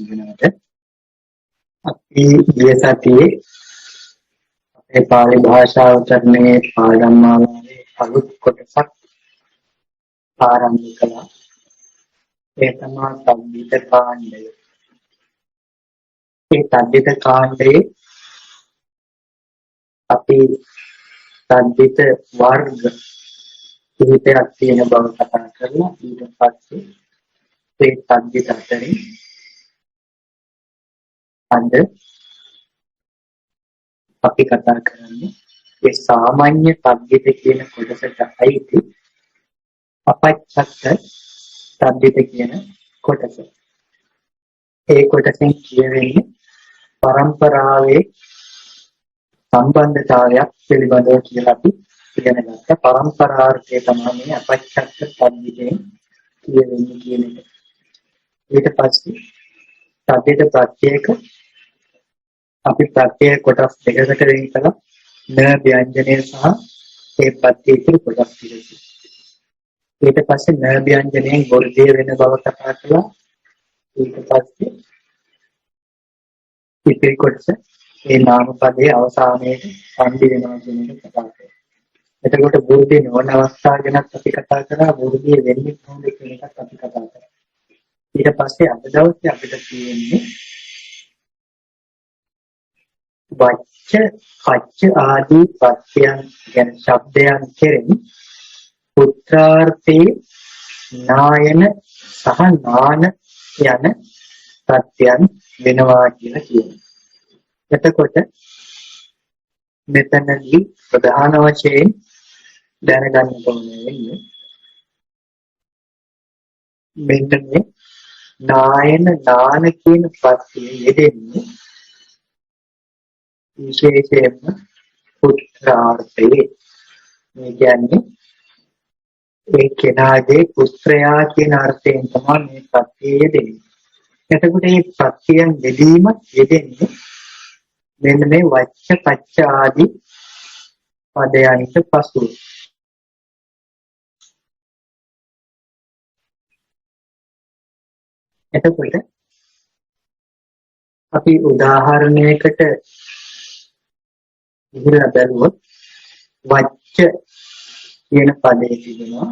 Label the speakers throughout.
Speaker 1: වෙනවට අපි ගිය සතියේ අපේ පාලි භාෂාව උච්චාරණයේ පාඩම් මාලාවේ අලුත් කොටසක් ආරම්භ කළා. ඒ තමයි සම්බිත කාණ්ඩය. ඒ සම්බිත කාණ්ඩයේ අපි සම්බිත වර්ග කිහිපයක් තියෙන බව කතා කරලා ඊට පස්සේ ඒ සම්බිත අතරින් අද අපි කතා කරන්නේ ඒ සාමාන්‍ය සම්බිත කියන කොටසට අයිති අපච්ඡත්ත සම්බිත කියන කොටස. ඒ කොටසෙන් කියවෙන්නේ පරම්පරාවේ සම්බන්ධතාවයක් පිළිබඳව කියලා අපි ඉගෙන ගත්ත පරම්පරාර්ථය තමයි මේ අපච්ඡත්ත සම්බිතෙන් කියවෙන්නේ කියන එක. ඊට පස්සේ සම්බිත ප්‍රත්‍යේක අපි ප්‍රත්‍යය කොටස් දෙකකට වෙන් කළා. න ව්‍යංජනය සහ ඒ ප්‍රත්‍යේක කොටස් දෙකක්. ඊට පස්සේ න ව්‍යංජනයෙන් වර්ගය වෙන බව කතා කළා. ඊට පස්සේ ඉතිරි කොටස ඒ නාම පදයේ අවසානයේ සම්දි වෙනවා කියන එක කතා කරා. එතකොට වර්ගය නොවන අවස්ථා ගැනත් අපි කතා කරා. වර්ගය වෙන්නේ කොහොමද කියන එකත් අපි කතා කරා. ඊට පස්සේ අද දවසේ අපිට තියෙන්නේ වච්ච පච්ච ආදී ප්‍රත්‍යයන් ගැන ශබ්දයන් කෙරෙහි පුත්‍රාර්ථේ නායන සහ නාන යන ප්‍රත්‍යයන් වෙනවා කියලා කියනවා. එතකොට මෙතනදී ප්‍රධාන වශයෙන් දැනගන්න ඕනේ මෙන්න මේ නායන නාන කියන ප්‍රත්‍යය යෙදෙන්නේ විශේෂයෙන්ම පුත්‍රාර්ථයේ. මේ කියන්නේ ඒ කෙනාගේ පුත්‍රයා කියන අර්ථයෙන් තමයි මේ ප්‍රත්‍යය යෙදෙන්නේ. එතකොට මේ ප්‍රත්‍යයන් දෙදීම යෙදෙන්නේ මෙන්න මේ වච්ච පච්ච ආදී පදයන්ට පසුව. එතකොට අපි උදාහරණයකට ඉහළ බැලුවොත් වච්ච කියන පදේ තිබෙනවා.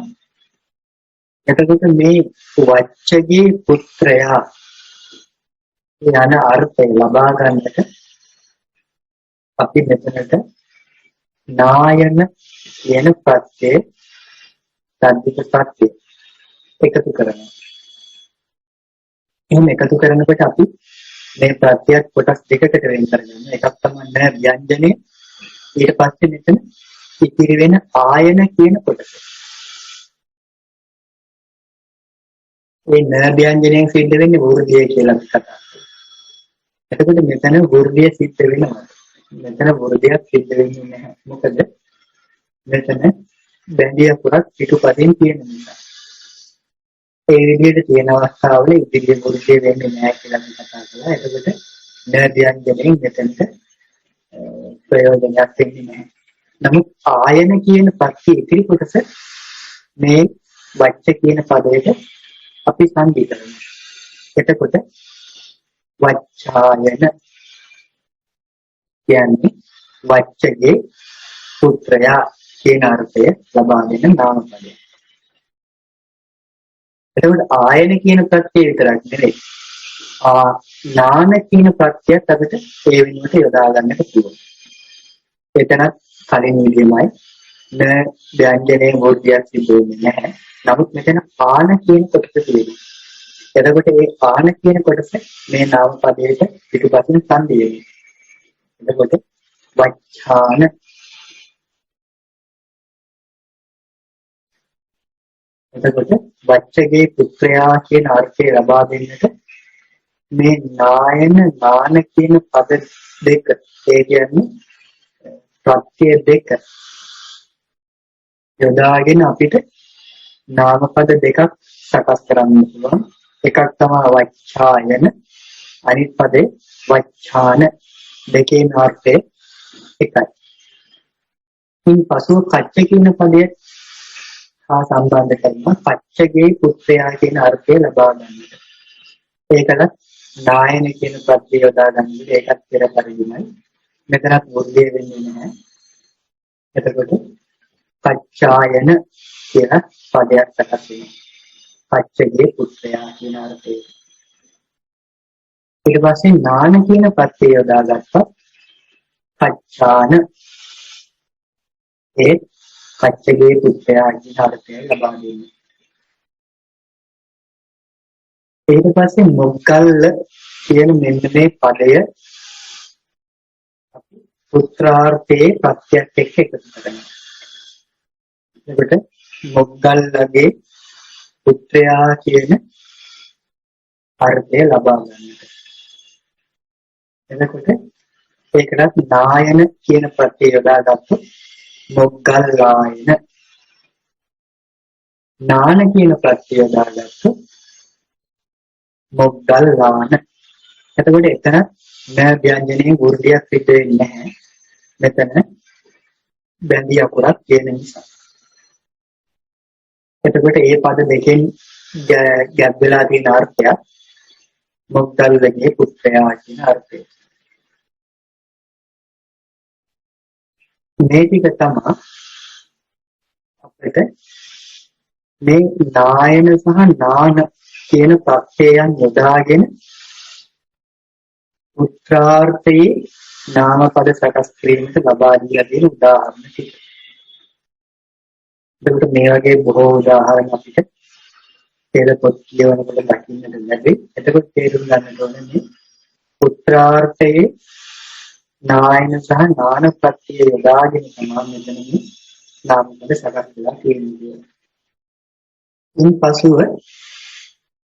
Speaker 1: එතකොට මේ වච්චගේ පුත්‍රයා යන අර්ථය ලබා ගන්නට අපි මෙතනට නායන කියන ප්‍රත්‍යය සම්බිත ප්‍රත්‍යය එකතු කරනවා. එහෙනම් එකතු කරනකොට අපි මේ ප්‍රත්‍යයත් කොටස් දෙකකට වෙන් කරගන්නවා. එකක් තමයි න ව්‍යංජනය. ඊට පස්සේ මෙතන ඉතිරි වෙන ආයන කියන කොටස. මේ න ව්‍යංජනයෙන් සිද්ධ වෙන්නේ වෘද්ධිය කියලා අපි කතා කරා. එතකොට මෙතන වෘද්ධිය සිද්ධ වෙනවා. මෙතන වෘද්ධියක් සිද්ධ වෙන්නේ නැහැ. මොකද මෙතන බැඳිය පුරක් පිටුපසින් තියෙන නිසා. ඒ විදිහට තියෙන අවස්ථාවල ඉදිරියේ වෘද්ධිය වෙන්නේ නැහැ කියලා අපි කතා කළා. එතකොට න ව්‍යංජනයෙන් මෙතනට ප්‍රයෝජනයක් වෙන්නේ නැහැ. නමුත් ආයන කියන පක්ෂ ඉතිරි කොටස මේ වච්ච කියන පදයට අපි සංදි කරනවා. එතකොට වච්ඡායන කියන්නේ වච්චගේ පුත්‍රයා කියන අර්ථය ලබා දෙන නාම පදය. එතකොට ආයන කියන ප්‍රත්‍යය විතරක් නෙවෙයි. නාන කියන ප්‍රත්‍යයත් අපිට ඒ වෙනුවට යොදා ගන්නට පුළුවන්. එතනත් කලින් විදිහමයි න ව්‍යංජනයේ වෘද්ධියක් සිදු වෙන්නේ නැහැ. නමුත් මෙතන ආන කියන කොටස තියෙනවා. එතකොට මේ ආන කියන කොටස මේ නාම පදයට පිටුපසින් සංදි වෙනවා. එතකොට වච්ඡාන එතකොට වච්චගේ පුත්‍රයා කියන අර්ථය ලබා දෙන්නට මේ නායන නාන කියන පද දෙක ඒ කියන්නේ ප්‍රත්‍ය දෙක යොදාගෙන අපිට නාම පද දෙකක් සකස් කරන්න පුළුවන්. එකක් තමයි වච්ඡායන, අනිත් පදේ වච්ඡාන. දෙකේ අර්ථය එකයි. ඉන් පසුව කච්ච කියන පදයේ හා සම්බන්ධ කරන පච්චගේ පුත්‍රයා කියන අර්ථය ලබා ගන්නට. ඒකත් නායන කියන ප්‍රත්‍යය යොදා ගන්න ඒකත් පෙර පරිදිමයි. මෙතනත් වෘද්ධිය වෙන්නේ නැහැ. එතකොට පච්චායන කියලා පදයක් සකස් වෙනවා. පච්චගේ පුත්‍රයා කියන අර්ථය. ඊට පස්සේ නාන කියන ප්‍රත්‍යය යොදාගත්තා. පච්චාන ඒ පච්චගේ පුත්‍රයා කියන අර්ථය ලබා දෙන්නේ. ඊට පස්සේ මොග්ගල්ල කියන මෙන්න මේ පදය අපි පුත්‍රාර්ථයේ ප්‍රත්‍යක් එක්ක එකතු කරනවා. එතකොට මොග්ගල්ලගේ පුත්‍රයා කියන අර්ථය ලබා ගන්නට. එතකොට ඒකටත් නායන කියන ප්‍රත්‍යය යොදාගත්තොත් මොග්ගල්ලායන. නාන කියන ප්‍රත්‍යය යොදාගත්තොත් මොග්ගල්ලාන. එතකොට එතන න ව්‍යංජනයේ වෘද්ධියක් සිද්ධ වෙන්නේ නැහැ. මෙතන බැඳි අකුරක් තියෙන නිසා. එතකොට මේ පද දෙකෙන් ගැබ් වෙලා තියෙන අර්ථය මොග්ගල්ලගේ පුත්‍රයා කියන අර්ථය. මේ ටික තමයි අපිට මේ නායන සහ නාන කියන ප්‍රත්‍යයන් යොදාගෙන පුත්‍රාර්ථයේ නාම පද සකස් කිරීමට ලබා දීලා තියෙන උදාහරණ ටික. එතකොට මේ වගේ බොහෝ උදාහරණ අපිට පෙර පොත් කියවනකොට දකින්නට ලැබේ. එතකොට තේරුම් ගන්නට ඕනේ මේ පුත්‍රාර්ථයේ නායන සහ නාන ප්‍රත්‍යය යොදාගෙන තමයි මෙතනදී නාම පද සකස් වෙලා තියෙන්නේ. ඉන්පසුව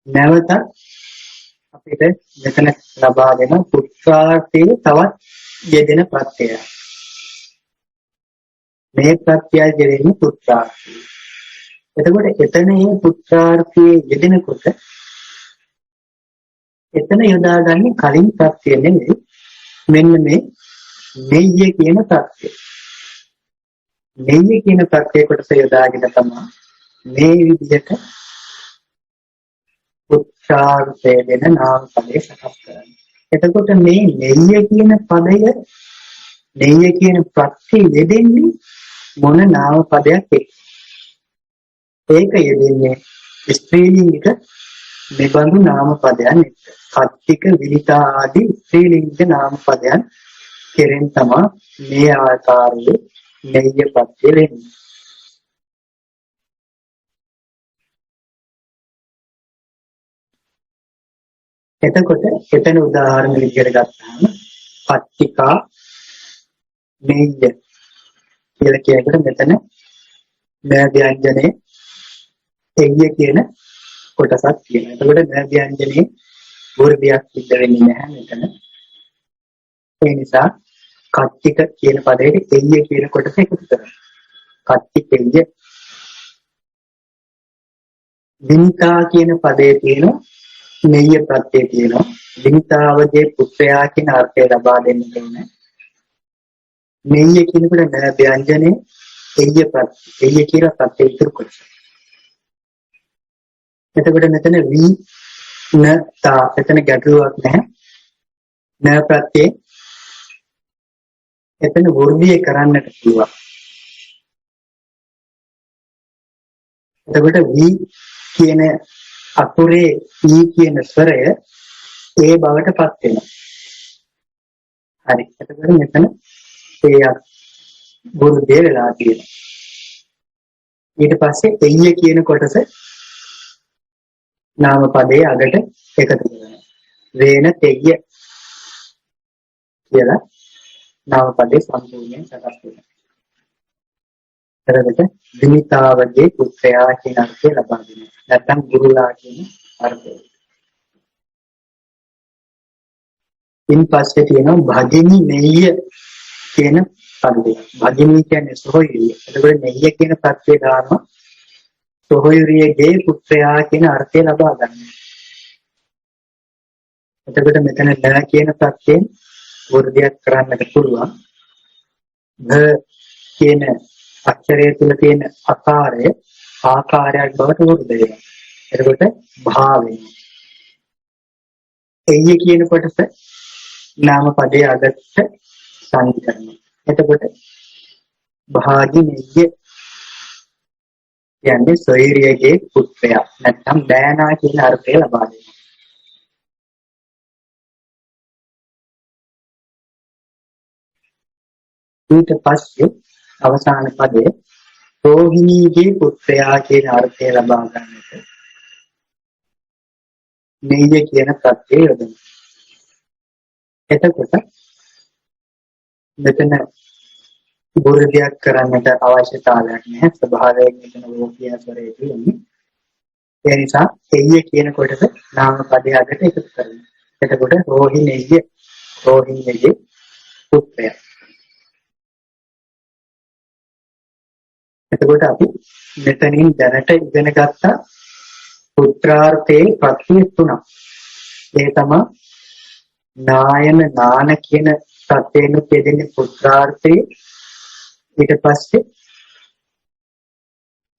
Speaker 1: නැවත අපිට මෙතන ලබා දෙන පුත්‍රාර්ථයේ තවත් යෙදෙන ප්‍රත්‍යය. මේ ප්‍රත්‍යය යෙදෙන්නේ පුත්‍රාර්ථය. එතකොට එතන මේ පුත්‍රාර්ථයේ යෙදෙනකොට එතන යොදාගන්නේ කලින් ප්‍රත්‍යය නෙමෙයි. මෙන්න මේ නෙය්‍ය කියන ප්‍රත්‍යය. නෙය්‍ය කියන ප්‍රත්‍යය කොටස යොදාගෙන තමයි මේ විදිහට පුත්‍රාර්ථය දෙන නාම පදේ සකස් කරන්නේ. එතකොට මේ නෙය්‍ය කියන පදය නෙය්‍ය කියන ප්‍රත්‍යය යෙදෙන්නේ මොන නාම පදයක් එක්ක? ඒක යෙදෙන්නේ ස්ත්‍රීලිංගික නිබඳු නාම පදයන් එක්ක. කච්චික විනිතා ආදී ස්ත්‍රීලිංගික නාම පදයන් කෙරෙන් තමයි මේ ආකාරයේ නෙය්‍ය ප්‍රත්‍යය වෙන්නේ. එතකොට එතන උදාහරණ විදිහට ගත්තාම පට්ටිකා නෙය්‍ය කියලා කියනකොට මෙතන න ව්‍යංජනේ එయ్య කියන කොටසක් තියෙනවා. එතකොට න ව්‍යංජනේ වෘද්ධියක් සිද්ධ වෙන්නේ නැහැ මෙතන. ඒ නිසා කට්ටික කියන පදයට එయ్య කියන කොටස එකතු කරනවා. කට්ටිකෙయ్య. විනිතා කියන පදයේ තියෙන නෙය්‍ය ප්‍රත්‍යය තියෙනවා. විනිතාවගේ පුත්‍රයා කියන අර්ථය ලබා දෙන්න ඕනේ. නෙය්‍ය කියනකොට න ව්‍යංජනේ එయ్య ප්‍රත්‍යය. එయ్య කියලා ප්‍රත්‍යය ඉතුරු කොටස. එතකොට මෙතන වි න තා එතන ගැටලුවක් නැහැ. න ප්‍රත්‍යය එතන වෘද්ධිය කරන්නට පුළුවන්. එතකොට වි කියන අකුරේ ඊ කියන ස්වරය ඒ බවටපත් වෙනවා. හරි. එතකොට මෙතන ඒ වෘද්ධිය වෙලා තියෙනවා. ඊට පස්සේ එయ్య කියන කොටස නාම පදයේ අගට එකතු කරනවා. වේන තෙయ్య කියලා නාම පදේ සම්පූර්ණයෙන් සකස් වෙනවා. එතකොට විනිතාවගේ පුත්‍රයා කියන අර්ථය ලබා දෙනවා. නැත්නම් ගුරුලා කියන අර්ථය. ඉන්පස්සේ තියෙනවා භගිනි නෙය්‍ය කියන පදේ. භගිනි කියන්නේ සොහොයුරිය. එතකොට නෙය්‍ය කියන ප්‍රත්‍යය දානවා සොහොයුරියගේ පුත්‍රයා කියන අර්ථය ලබා ගන්නවා. එතකොට මෙතන න කියන ප්‍රත්‍යයෙන් වෘද්ධියක් කරන්නට පුළුවන්. ඝ කියන අක්ෂරය තුල තියෙන ආකාරය ආකාරයක් බවට වෘද්ධි වෙනවා. එතකොට භාවය. එయ్య කියන කොටස නාම පදයේ අගට සංදි කරනවා. එතකොට භාගිනෙය්‍ය කියන්නේ සොයුරියගේ පුත්‍රයා. නැත්නම් බෑනා කියන අර්ථය ලබා දෙනවා. ඊට පස්සේ අවසාන පදයේ රෝහිණීගේ පුත්‍රයා කියන අර්ථය ලබා ගන්නට නෙය්‍ය කියන ප්‍රත්‍යය යොදනවා. එතකොට මෙතන බුරුදියක් කරන්නට අවශ්‍යතාවයක් නැහැ. ස්වභාවයෙන් මෙතන රෝහිණී ස්වරයේ තියෙන්නේ. ඒ නිසා එయ్య කියන කොටස නාම පදයේ අගට එකතු කරනවා. එතකොට රෝහිණීගේ රෝහිණීගේ පුත්‍රයා. එතකොට අපි මෙතනින් දැනට ඉගෙන ගත්ත පුත්‍රාර්ථයේ ප්‍රත්‍ය තුනක්. ඒ තමයි නායන නාන කියන ප්‍රත්‍යයෙන් දෙන්නේ පුත්‍රාර්ථයේ. ඊට පස්සේ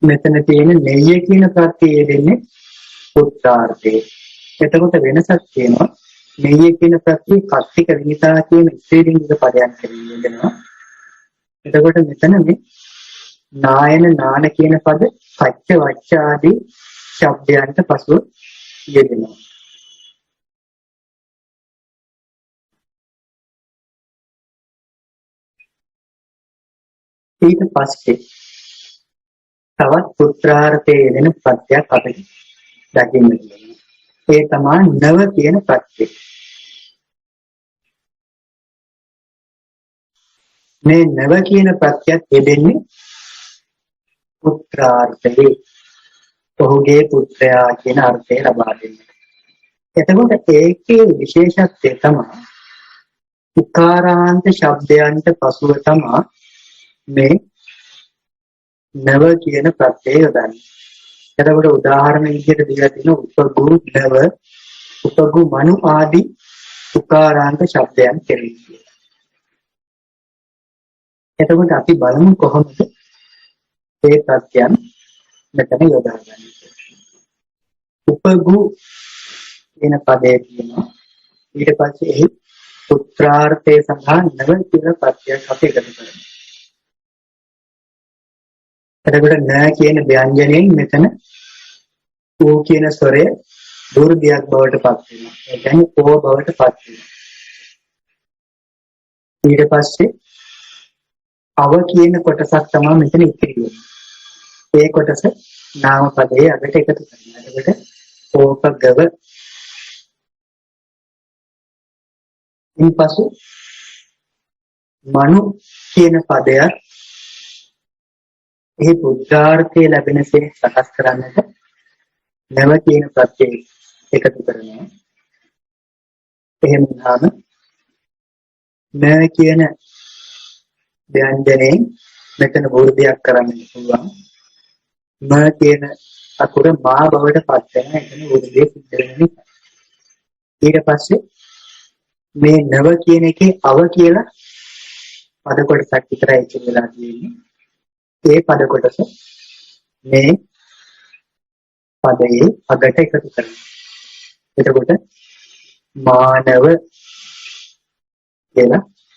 Speaker 1: මෙතන තියෙන නෙය්‍ය කියන ප්‍රත්‍යය දෙන්නේ පුත්‍රාර්ථයේ. එතකොට වෙනසක් තියෙනවා. නෙය්‍ය කියන ප්‍රත්‍යය කත්තික විනිතා කියන ස්ත්‍රීලිංගික පදයක් කියනවා. එතකොට මෙතන මේ නායන නාන කියන පද පච්ච වච්ච ආදී ශබ්දයන්ට පසුව යෙදෙනවා. ඊට පස්සේ තවත් පුත්‍රාර්ථයේ දෙන ප්‍රත්‍යක් අපිට දකින්න තියෙනවා. ඒ තමයි නව කියන ප්‍රත්‍යය. මේ නව කියන ප්‍රත්‍යයත් යෙදෙන්නේ පුත්‍රාර්ථයේ. ඔහුගේ පුත්‍රයා කියන අර්ථය ලබා දෙන්නේ. එතකොට ඒකේ විශේෂත්වය තමයි උකාරාන්ත ශබ්දයන්ට පසුව තමයි මේ නව කියන ප්‍රත්‍යය යොදන්නේ. එතකොට උදාහරණ විදිහට දීලා තියෙන උපගු නව උපගු මනු ආදී උකාරාන්ත ශබ්දයන් කෙරෙහි. එතකොට අපි බලමු කොහොමද මේ ප්‍රත්‍යයන් මෙතන යොදාගන්නේ. උපගු කියන පදේ තියෙනවා. ඊට පස්සේ එහි පුත්‍රාර්ථය සඳහා නව කියන ප්‍රත්‍යයක් අපි එකතු කරනවා. එතකොට න කියන ව්‍යංජනයෙන් මෙතන ඌ කියන ස්වරය දුර්ගයක් බවට පත් වෙනවා. ඒ කියන්නේ ඕ බවට පත් වෙනවා. ඊට පස්සේ අව කියන කොටසක් තමයි මෙතන ඉතිරි වෙන්නේ. ඒ කොටස නාම පදයේ අගට එකතු කරනවා. එතකොට ඕපගව ඉන්පසු මනු කියන පදයක් එහි පුත්‍රාර්ථය ලැබෙනසේ සකස් කරන්නට නව කියන ප්‍රත්‍යය එකතු කරනවා. එහෙම වුණාම න කියන ව්‍යංජනයෙන් මෙතන වෘද්ධියක් කරන්න පුළුවන්. ම කියන අකුර මා බවට පත් වෙන එතන වෘද්ධිය සිද්ධ වෙන නිසා. ඊට පස්සේ මේ නව කියන එකේ අව කියලා පද කොටසක් විතරයි ඉතිරි වෙලා තියෙන්නේ. ඒ පද කොටස මේ පදයේ අගට එකතු කරනවා. එතකොට මානව කියන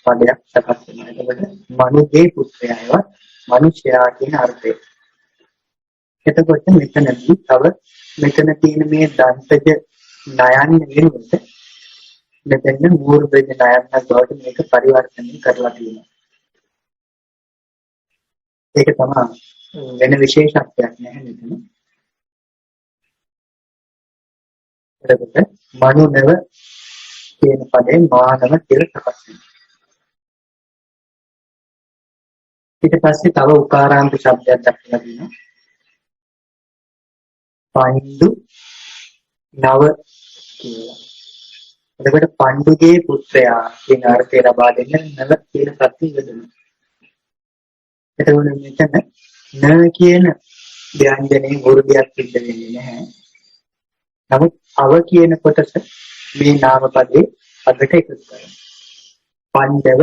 Speaker 1: පදයක් සකස් වෙනවා. එතකොට මනුගේ පුත්‍රයාවත් මිනිසයා කියන අර්ථය. එතකොට මෙතනදී තව මෙතන තියෙන මේ දන්තජ නයන් වෙනුවට මෙතන මූර්ධජ නයන් බවට මේක පරිවර්තනය කරලා තියෙනවා. ඒක තමයි වෙන විශේෂත්වයක් නැහැ මෙතන. එතකොට මනුනව කියන පදයෙන් මානව කියලා සකස් වෙනවා. ඊට පස්සේ තව උකාරාන්ත ශබ්දයක් දක්වලා තියෙනවා. පණ්ඩු නව කියලා. එතකොට පණ්ඩුගේ පුත්‍රයා කියන අර්ථය ලබා දෙන්න නව කියන ප්‍රත්‍යය යොදනවා. එතකොට මෙතන න කියන ව්‍යංජනයේ වෘද්ධියක් සිද්ධ වෙන්නේ නැහැ. නමුත් අව කියන කොටස මේ නාම පදේ අගට එකතු කරනවා. පණ්ඩව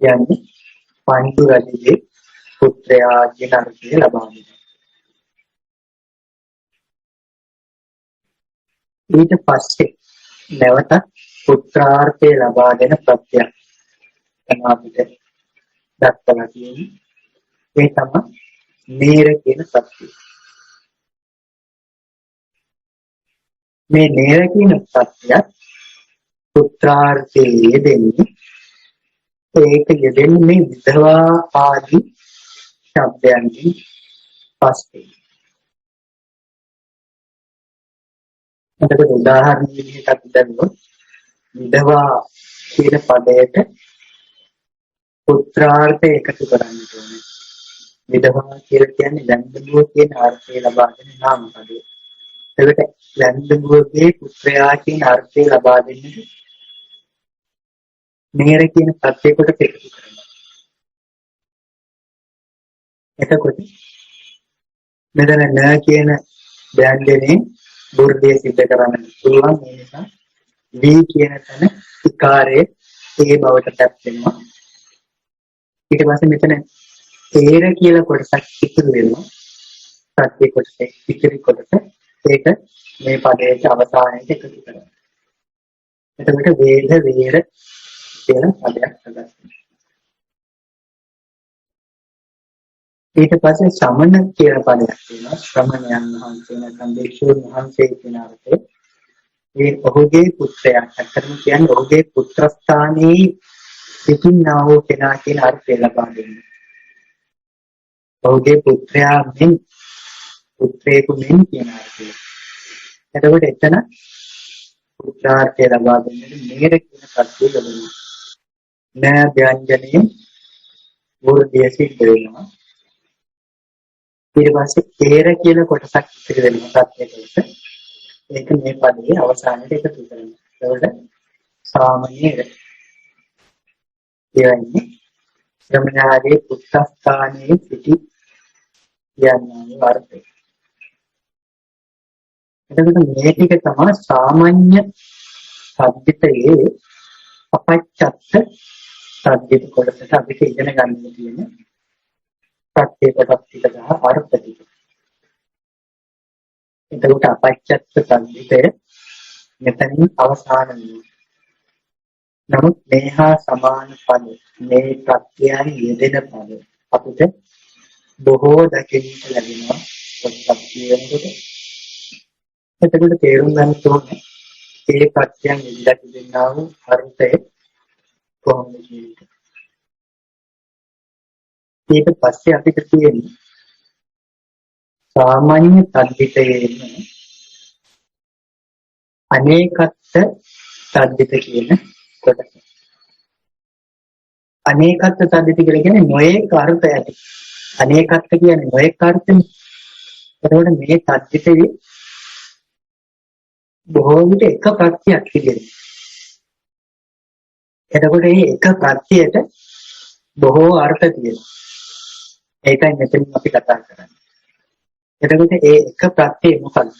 Speaker 1: කියන්නේ පණ්ඩු රජුගේ පුත්‍රයා කියන අර්ථය ලබා දෙනවා. ඊට පස්සේ නැවත පුත්‍රාර්ථය ලබා දෙන ප්‍රත්‍යක් තමයි අපිට දක්වලා තියෙන්නේ. ඒ තමයි නේර කියන සත්‍යය. මේ නේර කියන සත්‍යය පුත්‍රාර්ථයේ යෙදෙන්නේ ඒක යෙදෙන්නේ මේ විධවා ආදී ශබ්දයන්ගෙන් පස්සේ. එතකොට උදාහරණ විදිහට අපි දැම්මොත් විධවා කියන පදයට පුත්‍රාර්ථය එකතු කරන්න ඕනේ. විධවා කියලා කියන්නේ ලැන්දඹුව කියන අර්ථය ලබා දෙන නාම පදය. එතකොට ලැන්දඹුවගේ පුත්‍රයා කියන අර්ථය ලබා දෙන්නේ නේර කියන ප්‍රත්‍යයකට එකතු කරනවා. එතකොට මෙතන න කියන ව්‍යංජනේ වෘද්ධිය සිද්ධ කරන්න පුළුවන්. ඒ නිසා දී කියන තැන ඉකාරයේ ඒ බවට පැත් වෙනවා. ඊට පස්සේ මෙතන තේර කියලා කොටසක් ඉතුරු වෙනවා. සත්‍ය කොටස ඉතිරි කොටස ඒක මේ පදයේ අවසානයේ එකතු කරනවා. එතකොට වේද වේර කියලා පදයක් හදනවා. ඊට පස්සේ සමන කියලා පදයක් තියෙනවා. ශ්‍රමණයන් වහන්සේ නැත්නම් භික්ෂුන් වහන්සේ කියන අර්ථය. මේ ඔහුගේ පුත්‍රයා අත්‍තරම කියන්නේ ඔහුගේ පුත්‍ර ස්ථානයේ සිටිනා වූ කෙනා කියන අර්ථය ලබා දෙනවා. ඔහුගේ පුත්‍රයා මෙන් පුත්‍රයෙකු මෙන් කියන අර්ථය. එතකොට එතන පුත්‍රාර්ථය ලබා දෙන්නේ නේර කියන සත්‍යය ලැබෙනවා. නෑ ව්‍යංජනයේ වෘද්ධිය සිද්ධ වෙනවා. ඊට පස්සේ තේර කියන කොටසක් ඉතිරි වෙනවා සත්‍ය කොටස. ඒක මේ පදයේ අවසානයේ එකතු කරනවා. එතකොට සාමනීය කියන්නේ ශ්‍රමණයාගේ පුත්‍රස්ථානයේ සිටි යන්නේ අර්ථය. එතකොට මේ ටික තමයි සාමාන්‍ය සද්දිතයේ අපච්චත්ත සද්දිත කොටසට අපිට ඉගෙන ගන්න තියෙන ප්‍රත්‍ය කොටස් ටික සහ අර්ථ ටික. එතකොට අපච්චත්ත සද්දිතය මෙතනින් අවසාන වෙනවා. නමුත් මේහා සමාන පද මේ ප්‍රත්‍යයන් යෙදෙන පද අපිට බොහෝ දකින්න ලැබෙනවා පොත්පත් කියනකොට. එතකොට තේරුම් ගන්න ඕනේ ඒ ප්‍රත්‍යයන් ඉඳලා තිබෙනා වූ අර්ථය කොහොමද කියන්නේ. ඊට පස්සේ අපිට තියෙන්නේ සාමාන්‍ය සද්දිතයේම අනේකත්ත සද්දිත කියන කොටස. අනේකත්ත සද්දිත කියලා කියන්නේ නොයෙක් අර්ථ ඇති. අනේකත්ත කියන්නේ නොයෙක් අර්ථනේ. එතකොට මේ සද්දිතේ බොහෝ විට එක ප්‍රත්‍යක් තිබෙනවා. එතකොට මේ එක ප්‍රත්‍යයට බොහෝ අර්ථ තියෙනවා. ඒකයි මෙතන අපි කතා කරන්නේ. එතකොට ඒ එක ප්‍රත්‍යය මොකක්ද?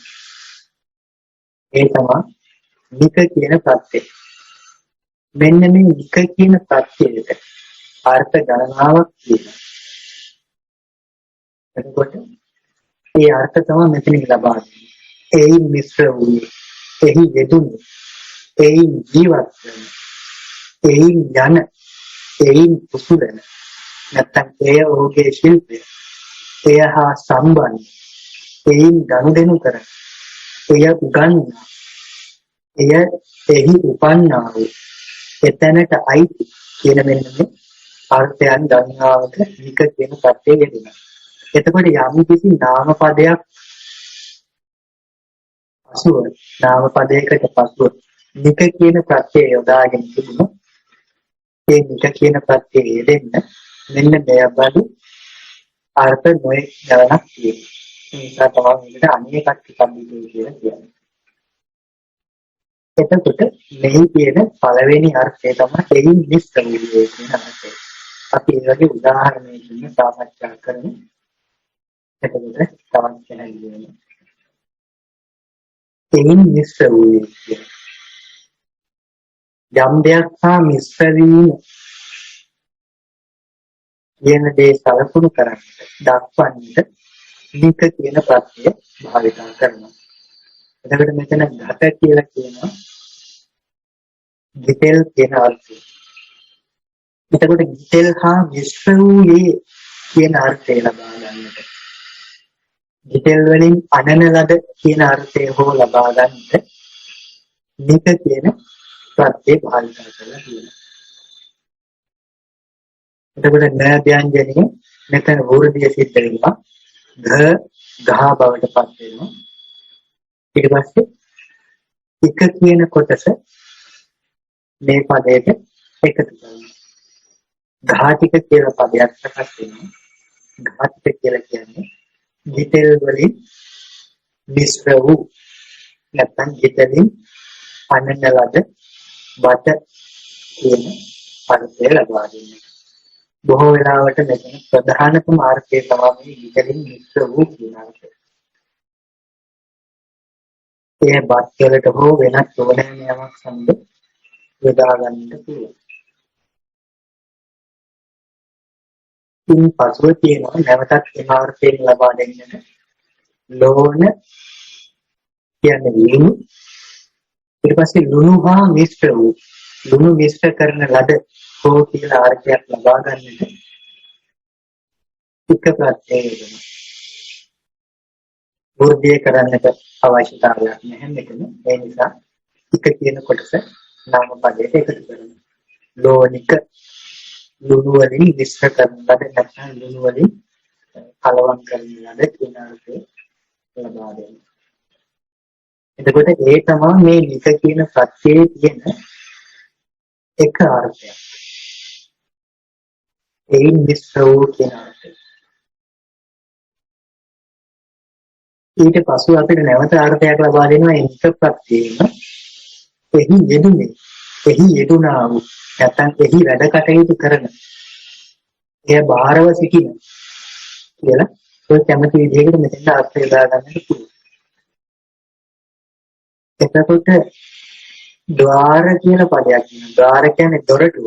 Speaker 1: ඒ තමයි නික කියන ප්‍රත්‍යය. මෙන්න මේ නික කියන ප්‍රත්‍යයට අර්ථ ගණනාවක් තියෙනවා. එතකොට ඒ අර්ථ තමයි මෙතනින් ලබා දෙන්නේ. ඒ මිශ්‍ර වූයේ, එහි යෙදුණු, ඒ ජීවත් වෙන, ඒ යන, ඒ පුසුලන, නැත්නම් ඒ ඔහුගේ ශිල්පය, එය හා සම්බන්ධ, ඒ ගනුදෙනු කරන, එය උගන්වන, එය එහි උපන්නා වූ, එතැනට අයිති කියන මෙන්න මේ අර්ථයන් ගණනාවට නික කියන ප්‍රත්‍යය යෙදෙනවා. එතකොට යම් කිසි නාම පදයක් පසුව නාම පදයකට පසුව නික කියන ප්‍රත්‍යය යොදාගෙන තිබුණොත් ඒ නික කියන ප්‍රත්‍යය යෙදෙන්න මෙන්න මෙයබඳු අර්ථ නොයෙක් ගණනක් තියෙනවා. ඒ නිසා තමයි මේකට අනේකත්ති සම්බන්ධය කියලා කියන්නේ. එතකොට මෙහි තියෙන පළවෙනි අර්ථය තමයි එයින් මිශ්‍ර වූයේ කියන අර්ථය. අපි ඒ වගේ උදාහරණයකින් සාකච්ඡා කරමු. එතකොට තවත් පැහැදිලි වෙනවා. එයින් මිශ්‍ර වූයේ යම් දෙයක් හා මිශ්‍ර වීම කියන දේ සලකුණු කරන්නේ දක්වන්නට නික කියන ප්‍රත්‍යය භාවිත කරනවා. එතකොට මෙතන ගත කියලා කියනවා ගිතෙල් කියන අර්ථය. එතකොට ගිතෙල් හා මිශ්‍ර වූයේ කියන අර්ථය ලබා ගන්නට. ගිතෙල් වලින් අනන ලද කියන අර්ථය හෝ ලබා ගන්නට නික කියන ප්‍රත්‍ය භාවිත කරලා තියෙනවා. එතකොට න ව්‍යංජනයේ මෙතන වෘද්ධිය සිද්ධ වෙනවා. ගහ බවට පත් වෙනවා. ඊට පස්සේ එක කියන කොටස මේ පදයට එකතු කරනවා. ඝාතික කියලා පදයක් සකස් වෙනවා. ඝාතික කියලා කියන්නේ ගිතෙල් වලින් මිශ්‍ර වූ නැත්නම් ගිතෙලින් අනන ලද බත කියන අර්ථය ලබා දෙන්නේ. බොහෝ වෙලාවට මෙතන ප්‍රධානතම අර්ථය තමයි ගිතෙලින් මිශ්‍ර වූ කියන අර්ථය. ඒ බත් වලට හෝ වෙනත් ඕනෑම යමක් සමග යොදා ගන්නට පුළුවන්. ඉන් පසුව තියෙනවා නැවතත් ඒ අර්ථයෙන් ලබා දෙන්නට ලෝණ කියන්නේ ලුණු. ඊට පස්සේ ලුණු හා මිශ්‍ර වූ ලුණු මිශ්‍ර කරන ලද හෝ කියලා අර්ථයක් ලබා ගන්නට එක ප්‍රත්‍යය වෙනවා. වෘද්ධිය කරන්නට අවශ්‍යතාවයක් නැහැ මෙතන. ඒ නිසා එක කියන කොටස නාම පදයට එකතු කරනවා. ලෝණික ලුණු වලින් මිශ්‍ර කරන ලද නැත්නම් ලුණු වලින් කලවම් කරන ලද කියන අර්ථය ලබා දෙනවා. එතකොට ඒ තමයි මේ නික කියන ප්‍රත්‍යයේ තියෙන එක අර්ථයක්. ඒ මිශ්‍ර වූ කියන අර්ථය. ඊට පසු අපිට නැවත අර්ථයක් ලබා දෙනවා ඒ නික ප්‍රත්‍යයේම එහි යෙදුනේ එහි යෙදුනා වූ නැත්නම් එහි වැඩ කටයුතු කරන එය බාරව සිටින කියලා ඔය කැමති විදිහකට මෙතෙන් අර්ථය යොදා ගන්නට පුළුවන්. එතකොට ద్వාර කියන පදයක් තියෙනවා. ద్వාර කියන්නේ දොරටුව.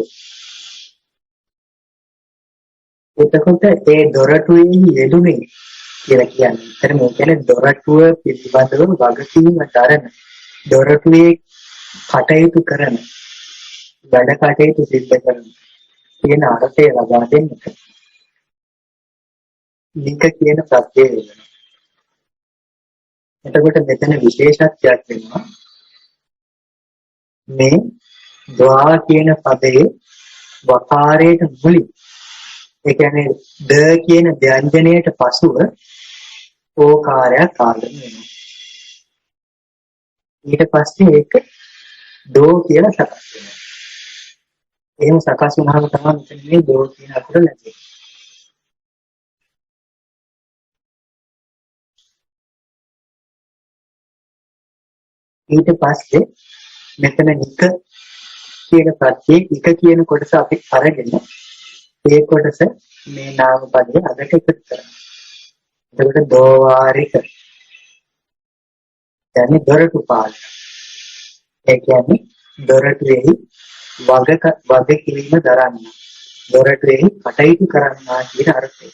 Speaker 1: එතකොට ඒ දොරටුවේ යෙදුනේ කියලා කියන්නේ. ඒතර මේ කියන්නේ දොරටුව පිළිබඳව වගකීම දරන දොරටුවේ කටයුතු කරන වැඩ කටයුතු සිද්ධ කරන කියන අර්ථය ලබා දෙන්නට නික කියන ප්‍රත්‍යය වෙනවා. එතකොට මෙතන විශේෂත්වයක් වෙනවා. මේ ද්වා කියන පදයේ වකාරයට මුලින් ඒ කියන්නේ ද කියන ව්‍යංජනයට පසුව ඕකාරයක් ආරම්භ වෙනවා. ඊට පස්සේ ඒක දෝ කියලා සකස් වෙනවා. එහෙම සකස් වුණාම තමයි මෙතන මේ දෝ කියන අකුර ලැබෙන්නේ. ඊට පස්සේ මෙතන නික කියන ප්‍රත්‍යයේ නික කියන කොටස අපි අරගෙන ඒ කොටස මේ නාම පදයේ අගට එකතු කරනවා. එතකොට දෝවාරික කියන්නේ දොරටු පාලන. ඒ කියන්නේ දොරටුවේ වගකීම දරන්න. දොරටුවේ කටයුතු කරන්නා කියන අර්ථය.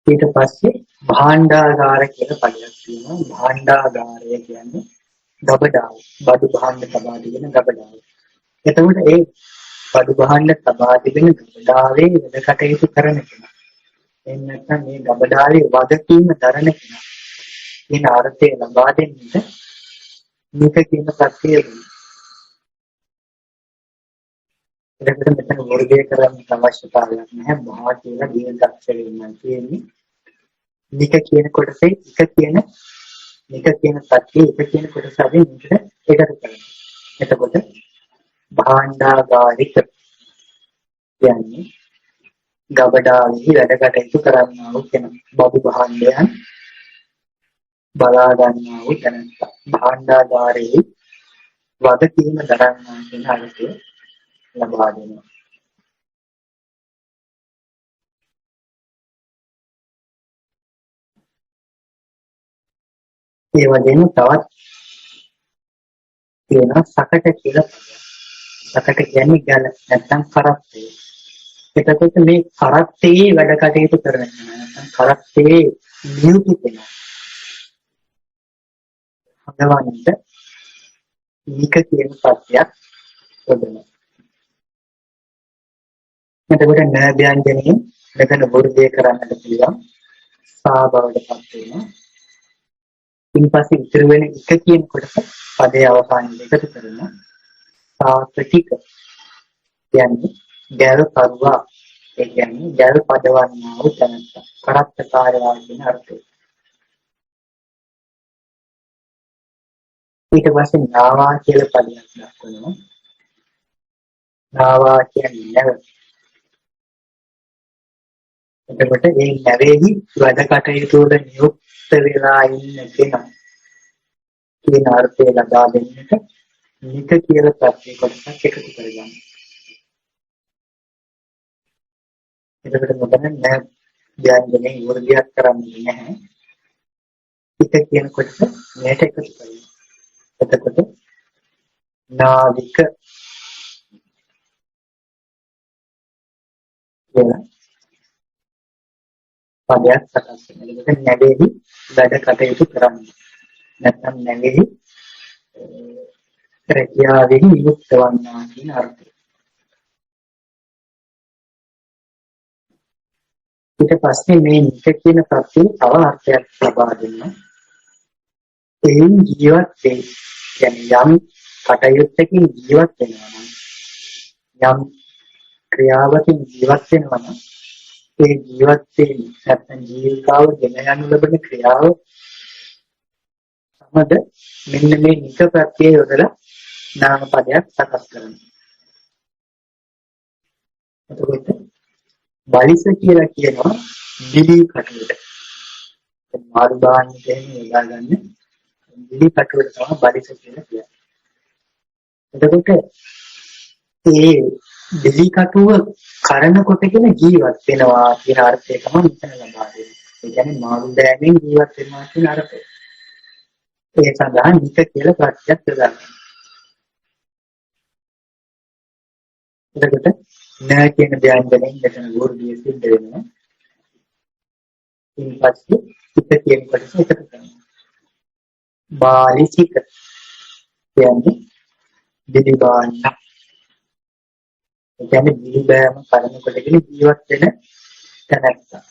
Speaker 1: ඊට පස්සේ භාණ්ඩාගාර කියන පදයක් තියෙනවා. භාණ්ඩාගාරය කියන්නේ ගබඩාව. බඩු භාණ්ඩ තබා තිබෙන ගබඩාව. එතකොට ඒ බඩු භාණ්ඩ තබා තිබෙන ගබඩාවේ වැඩ කටයුතු කරන කෙනා. එහෙම නැත්නම් මේ ගබඩාවේ වගකීම දරන කෙනා. කියන අර්ථය ලබා දෙන්නට නික කියන ප්‍රත්‍යය වෙනවා. එතකොට මෙතන වර්ගය කරන්න අවශ්‍යතාවයක් නැහැ. මහා කියලා දීර්ඝ අක්ෂරයෙන් කියන්නේ. නික කියන කොටසේ නික කියන ප්‍රත්‍යය එක කියන කොටස අපි නිකට එකතු කරනවා. එතකොට භාණ්ඩාගාරික කියන්නේ ගබඩාවේ වැඩ කටයුතු කරන්නා වූ කෙනා. බඩු භාණ්ඩයන් බලා ගන්නා වූ කෙනා. භාණ්ඩාගාරයේ වගකීම දරන්නා කියන අර්ථය ලබා දෙනවා. ඒ වගේම තවත් තියෙනවා සකට කියලා. සකට කියන්නේ ගැල නැත්නම් කරත්තේ. එතකොට මේ කරත්තේ වැඩ කටයුතු කරන කෙනා නැත්නම් කරත්තේ නියුතු කෙනා හදවන්නට නික කියන පදයක් යොදනවා. එතකොට න ව්‍යංජනයෙන් මෙතන වෘද්ධිය කරන්නට පුළුවන් සා බවට පත් වෙනවා. ඉන්පස්සේ ඉතුරු වෙන එක කියන කොටස පදයේ අවසානයේ එකතු කරනවා. සාත්‍තික කියන්නේ ගැල් පරුවා, ඒ කියන්නේ ගැල් පදවන්නා වූ තැනත්ත. කරත්තකාරයා කියන අර්ථය. ඊට පස්සේ නාවා කියලා පදයක් දක්වනවා. නාවා කියන්නේ නැව. එතකොට මේ නැවේහි වැඩ කටයුතු වල නියුක්ත වෙලා ඉන්න කෙනා කියන අර්ථය ලබා දෙන්නට නික කියලා ප්‍රත්‍ය කොටසක් එකතු කරගන්න. එතකොට මොකද නැ ව්‍යංජනේ වර්ගයක් කරන්නේ නැහැ. නික කියන කොටස මේට එකතු කරගන්න. එතකොට නාවික කියන පදයක් සකස් වෙනවා. එතකොට නැවේහි වැඩ කටයුතු කරන්නේ. නැත්නම් නැවේහි රැකියාවෙහි නියුක්ත වන්නා කියන අර්ථය. ඊට පස්සේ මේ නික කියන ප්‍රත්‍යයෙන් තව අර්ථයක් ලබා දෙනවා. එයින් ජීවත් වේ. කියන්නේ යම් කටයුත්තකින් ජීවත් වෙනවා නම් යම් ක්‍රියාවකින් ජීවත් වෙනවා නම් ඒ ජීවත් වීම නැත්නම් ජීවිතාව ගෙන යනු ලබන ක්‍රියාව සමග මෙන්න මේ නික ප්‍රත්‍යය යොදලා නාම පදයක් සකස් කරනවා. එතකොට බලිස කියලා කියනවා දිලි කටුවට. මාළු බාන්න කියන්නේ යොදා ගන්න දිලි කටුවට තමයි බලිස කියලා කියන්නේ. එතකොට ඒ දිලි කටුව කරන කොටගෙන ජීවත් වෙනවා කියන අර්ථය තමයි මෙතන ලබා දෙන්නේ. ඒ කියන්නේ මාළු දෑමෙන් ජීවත් වෙනවා කියන අර්ථය. ඒ සඳහා නික කියලා ප්‍රත්‍යක් යොදා ගන්නවා. එතකොට න කියන ව්‍යංජනයෙන් මෙතන වෘද්ධිය සිද්ධ වෙනවා. ඊපස්සේ පිට කියන කොටස එකතු කරනවා. බාලිසික කියන්නේ දිලිබාන්න. ඒ කියන්නේ දිලිබෑම කරන කොටගෙන ජීවත් වෙන තැනැත්තා.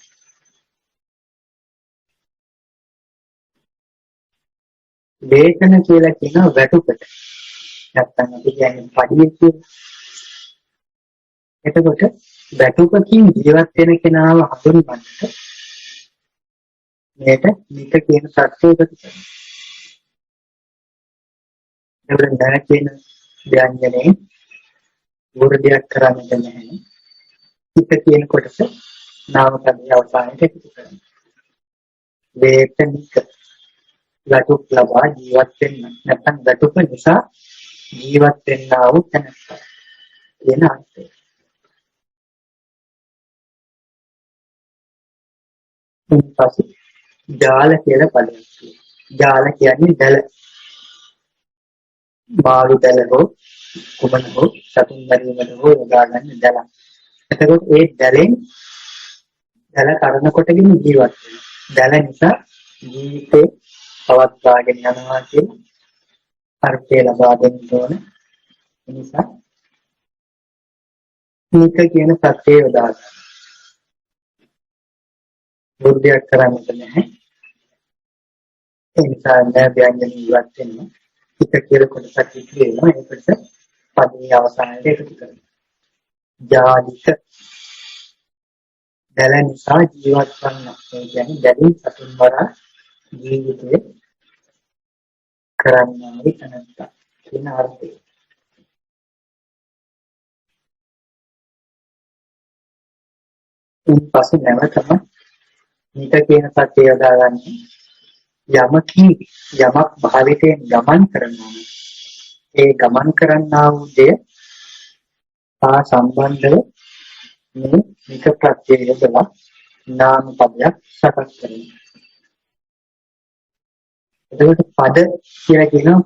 Speaker 1: වේතන කියලා කියන වැටුපට. නැත්තම් අපි කියන්නේ පඩිය කියන. එතකොට වැටුපකින් ජීවත් වෙන කෙනාව හඳුන්වන්නට මේක නික කියන සත්‍යය එකතු කරනවා. එතකොට දැන කියන ව්‍යංජනේ වෘද්ධියක් කරන්නට නැහැ. නික කියන කොටස නාම පදයේ අවසානයේ එකතු කරනවා. වේතනික වැටුප් ලබා ජීවත් වෙන්න නැත්නම් වැටුප නිසා ජීවත් වෙන්නා වූ තැනැත්තා කියන අර්ථය. ඊපස්සේ ජාල කියලා පදයක් තියෙනවා. ජාල කියන්නේ දැල. මාළු දැල හෝ කුමන හෝ සතුන් මරීමට හෝ යොදා ගන්න දැල. එතකොට ඒ දැලෙන් දැල කරන කොටගෙන ජීවත් වෙනවා. දැල නිසා ජීවිතේ පවත්වාගෙන යනවා කියන අර්ථය ලබා දෙන්න ඕන. ඒ නිසා නික කියන ප්‍රත්‍යය යොදා ගන්න. වෘද්ධියක් කරන්නට නැහැ. ඒ නිසා නෑ ව්‍යංජන ඉවත් වෙනවා. හිත කියලා කොටසක් ඉතිරි වෙනවා. ඒකට පදයේ අවසානයේ එකතු කරනවා. ජාලික දැල නිසා ජීවත් වන්න. ඒ කියන්නේ දැලින් සතුන් මරා ජීවිතේ කරන්නේ තැනත්තා කියන අර්ථය. ඊපස්සේ නැවතම නික කියන සත්‍යය යොදාගන්නේ යමකින් යමක් භාවිතයෙන් ගමන් කරනවා. ඒ ගමන් කරන්නා වූ දේ හා සම්බන්ධව මේ නික ප්‍රත්‍යය යොදලා නාම පදයක් සකස් කරනවා. එතකොට පද කියලා කියනවා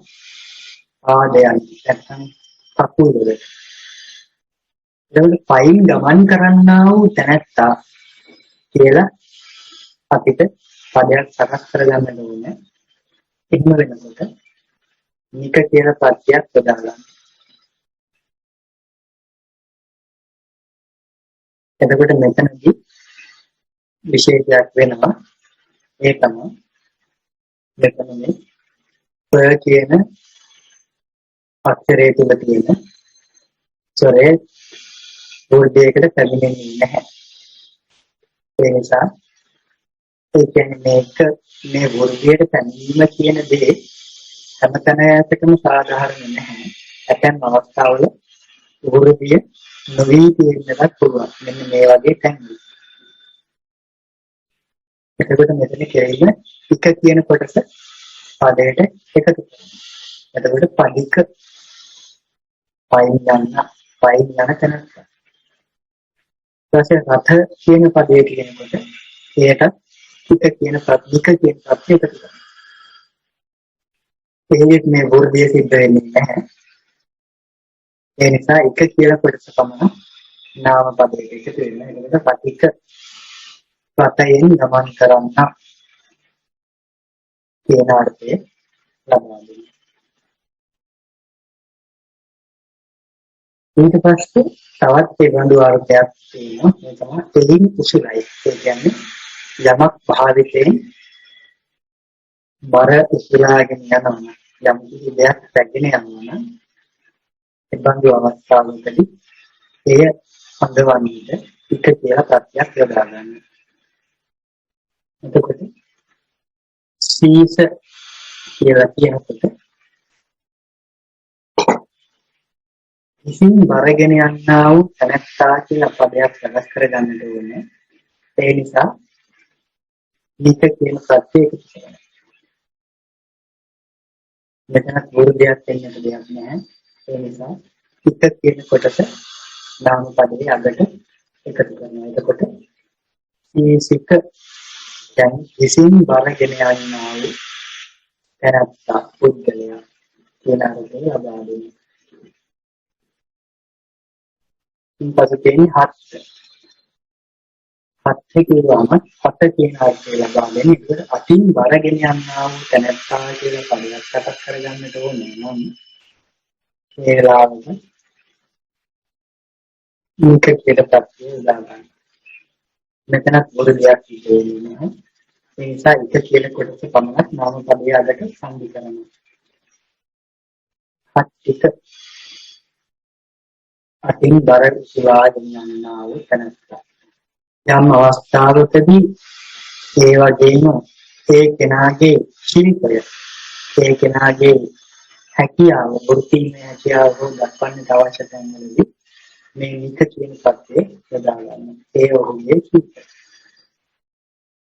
Speaker 1: ආදයන් නැත්නම් කකුල් වල. එතකොට පයින් ගමන් කරන්නා වූ තැනැත්තා කියලා අපිට පදයක් සකස් කරගන්න ඕනේ. ඉක්ම වෙනකොට නික කියන පදයක් යොදා ගන්න. එතකොට මෙතනදී විශේෂයක් වෙනවා. ඒ තමයි මෙතන මේ ප කියන අක්ෂරය තුල තියෙන ස්වරයේ වර්ගයකට පැමිණෙන්නේ නැහැ. ඒ නිසා ඒ කියන්නේ මේ වර්ගයට පැමිණීම කියන දේ හැමතැනකම සාධාරණ නැහැ. ඇතැම් අවස්ථාවල වර්ගය නොවී තියෙන්නත් පුළුවන්. මෙන්න මේ වගේ තැන්වල. එතකොට මෙතන කෙරෙන්නේ එක කියන කොටස පදයට එකතු කරනවා. එතකොට පදික පයින් යන තැනට. ඊපස්සේ රථ කියන පදයේ කියනකොට එයට එක කියන පදික කියන පදයට එකතු කරනවා. එහෙත් මේ වර්ගය සිද්ධ වෙන්නේ නැහැ. ඒ නිසා එක කියන කොටස පමණ නාම පදයකට එකතු වෙනවා. එතකොට පදික රථයෙන් ගමන් කරන්න කියන අර්ථය ලබා දෙනවා. ඊට පස්සේ තවත් ඒ බඳු අර්ථයක් තියෙනවා. ඒ තමයි එලින් උසුලයි. ඒ කියන්නේ යමක් භාවිතයෙන් බර උසුලාගෙන යනවා. යම් කිසි දෙයක් රැගෙන යනවා නම් ඒ බඳු අවස්ථාවකදී එය හඳවන්නේ එක කියලා ප්‍රත්‍යක් යොදා ගන්න. එතකොට සීස කියලා කියනකොට ඉසින් බරගෙන යන්නා වූ තනත්තා කියලා පදයක් සකස් කරගන්නට ඕනේ. ඒ නිසා නික කියන ප්‍රත්‍යයක තියෙනවා. මෙතන වර්ගයක් දෙන්නට දෙයක් නැහැ. ඒ නිසා නික කියන කොටස නාම පදයේ අගට එකතු කරනවා. එතකොට සීසික දැන් ඉසින් බරගෙන යන්නා වූ තනත්තා පුද්ගලයා කියන අර්ථය ලබා දෙනවා. ඉන්පසු තියෙන්නේ හත් කියලාම හත කියන අර්ථය ලබා දෙන විදිහට අතින් බරගෙන යනවා වූ තැනැත්තා කියලා පදයක් සකස් කරගන්නට ඕනේ නම් ඒ වෙලාවට නික කියලා ප්‍රත්‍යය උදා ගන්න. මෙතනත් පොදු දෙයක් කියන්නේ නැහැ. ඒ නිසා එක කියන කොටස පමණක් නාම පදයේ අගට සංදි කරනවා. හත් අතින් බර සුවාගෙන යනවා වූ තැනැත්තා. යම් අවස්ථාවකදී ඒ වගේම ඒ කෙනාගේ ශිල්පය ඒ කෙනාගේ හැකියාව වෘත්තීය හැකියාව දක්වන්නට අවශ්‍ය තැන්වලදී මේ නික කියන පදේ යොදා ගන්න. ඒ ඔහුගේ ශිල්පය.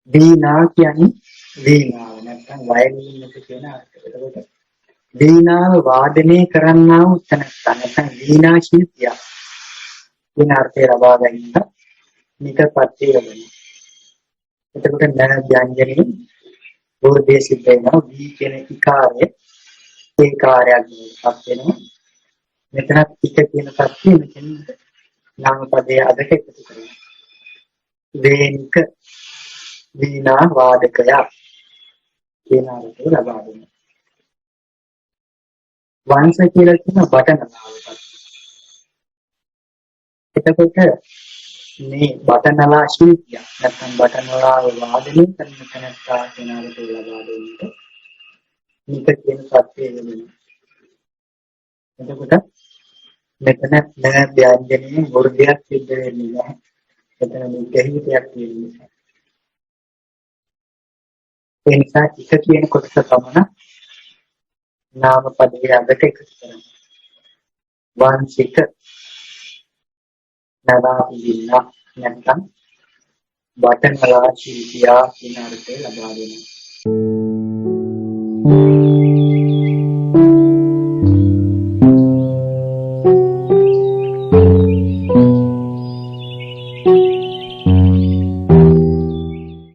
Speaker 1: වීණා කියන්නේ වීණාව නැත්නම් වයලින් එක කියන අර්ථය. ඒකට වීණාව වාදනය කරන්නා වූ තැනැත්තා නැත්නම් වීණා ශිල්පියා කියන අර්ථය ලබා ගැනීම නික පදේ වෙනවා. එතකොට න ව්‍යංජනේ වර්ගයේ සිද්ධ වෙනවා. වී කියන ඉකාරය ඒ කාර්යයක් වෙනවා. මෙතනත් එක කියන පදේ මෙතන නාම පදයේ අදට එකතු කරනවා. වේනික වීණා වාදකයා කියන අර්ථය ලබා දෙනවා. වංශ කියලා කියන බටනලාවකට. එතකොට මේ බටනලා ශිල්පිය නැත්නම් බටනලාව වාදනය කරන තැනත්තා කියන අර්ථය ලබා දෙන්නට නික කියන පදේ වෙනවා. එතකොට මෙතන න ව්‍යංජනයේ වර්ගයක් සිද්ධ වෙන්නේ නැහැ. එතන මේ ගැහිවිතයක් තියෙන නිසා. ඒ නිසා එක කියන කොටස පමණ නාම පදයේ අගට එකතු කරනවා. වංශික නවාපින්න නැත්නම් බටනලා ශිල්පියා කියන අර්ථය ලබා දෙනවා.